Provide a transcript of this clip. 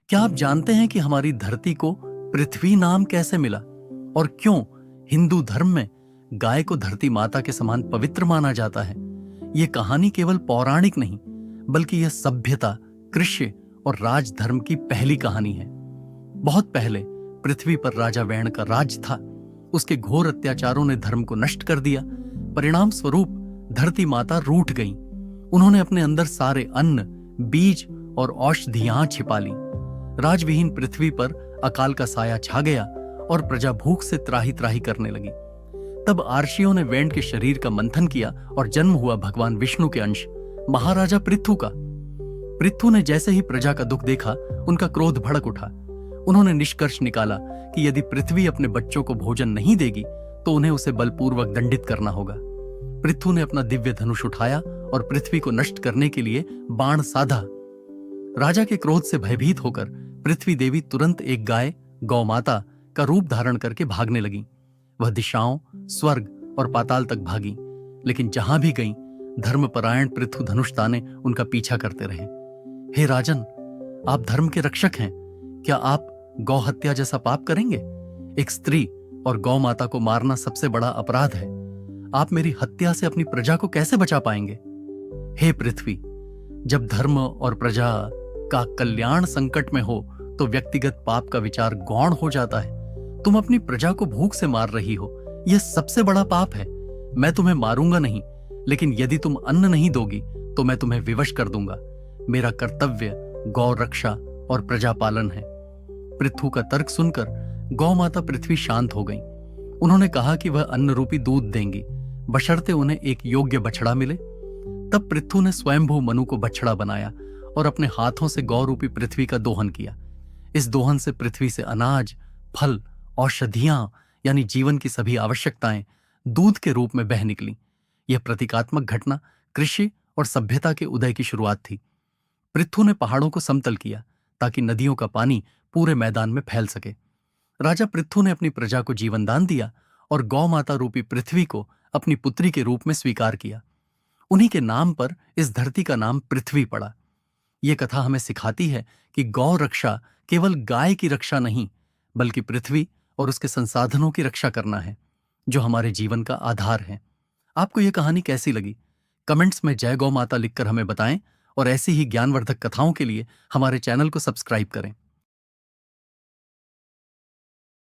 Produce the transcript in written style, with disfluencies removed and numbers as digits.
क्या आप जानते हैं कि हमारी धरती को पृथ्वी नाम कैसे मिला और क्यों हिंदू धर्म में गाय को धरती माता के समान पवित्र माना जाता है? यह कहानी केवल पौराणिक नहीं, बल्कि यह सभ्यता, कृषि और राजधर्म की पहली कहानी है। बहुत पहले पृथ्वी पर राजा वैण का राज था। उसके घोर अत्याचारों ने धर्म को नष्ट कर दिया। परिणाम स्वरूप धरती माता रूठ गई। उन्होंने अपने अंदर सारे अन्न, बीज और औषधियां छिपा ली। राजविहीन पृथ्वी पर अकाल का साया छा गया और प्रजा भूख से त्राही त्राही करने लगी। तब आर्षियों ने वैण के शरीर का मंथन किया और जन्म हुआ भगवान विष्णु के अंश महाराजा पृथु का। पृथु ने जैसे ही प्रजा का दुख देखा, उनका क्रोध भड़क उठा। उन्होंने निष्कर्ष निकाला कि यदि पृथ्वी अपने बच्चों को भोजन नहीं देगी तो उन्हें उसे बलपूर्वक दंडित करना होगा। पृथु ने अपना दिव्य धनुष उठाया और पृथ्वी को नष्ट करने के लिए बाण साधा। राजा के क्रोध से भयभीत होकर पृथ्वी देवी तुरंत एक गाय, गौ माता का रूप धारण करके भागने लगी। वह दिशाओं, स्वर्ग और पाताल तक भागी, लेकिन जहां भी गईं, धर्मपरायण पृथु धनुष ताने उनका पीछा करते रहे। हे राजन, आप धर्म के रक्षक हैं, क्या आप गौ हत्या जैसा पाप करेंगे? एक स्त्री और गौ माता को मारना सबसे बड़ा अपराध है। आप मेरी हत्या से अपनी प्रजा को कैसे बचा पाएंगे? हे पृथ्वी, जब धर्म और प्रजा का कल्याण संकट में हो तो व्यक्तिगत पाप का विचार गौण हो जाता है। तुम अपनी प्रजा को भूख से मार रही हो, यह सबसे बड़ा पाप है। मैं तुम्हें मारूंगा नहीं, लेकिन यदि तुम अन्न नहीं दोगी तो मैं तुम्हें विवश कर दूंगा। मेरा कर्तव्य गौ रक्षा और प्रजा पालन है। पृथु का तर्क सुनकर गौ माता पृथ्वी शांत हो गई। उन्होंने कहा कि वह अन्न रूपी दूध देंगी, बशर्ते उन्हें एक योग्य बछड़ा मिले। तब पृथु ने स्वयंभू मनु को बछड़ा बनाया और अपने हाथों से गौ रूपी पृथ्वी का दोहन किया। इस दोहन से पृथ्वी से अनाज, फल, औषधियां यानी जीवन की सभी आवश्यकताएं दूध के रूप में बह निकली। यह प्रतीकात्मक घटना कृषि और सभ्यता के उदय की शुरुआत थी। पृथु ने पहाड़ों को समतल किया ताकि नदियों का पानी पूरे मैदान में फैल सके। राजा पृथु ने अपनी प्रजा को जीवन दान दिया और गौ माता रूपी पृथ्वी को अपनी पुत्री के रूप में स्वीकार किया। उन्हीं के नाम पर इस धरती का नाम पृथ्वी पड़ा। यह कथा हमें सिखाती है कि गौ रक्षा केवल गाय की रक्षा नहीं, बल्कि पृथ्वी और उसके संसाधनों की रक्षा करना है, जो हमारे जीवन का आधार है। आपको यह कहानी कैसी लगी? कमेंट्स में जय गौ माता लिखकर हमें बताएं और ऐसी ही ज्ञानवर्धक कथाओं के लिए हमारे चैनल को सब्सक्राइब करें।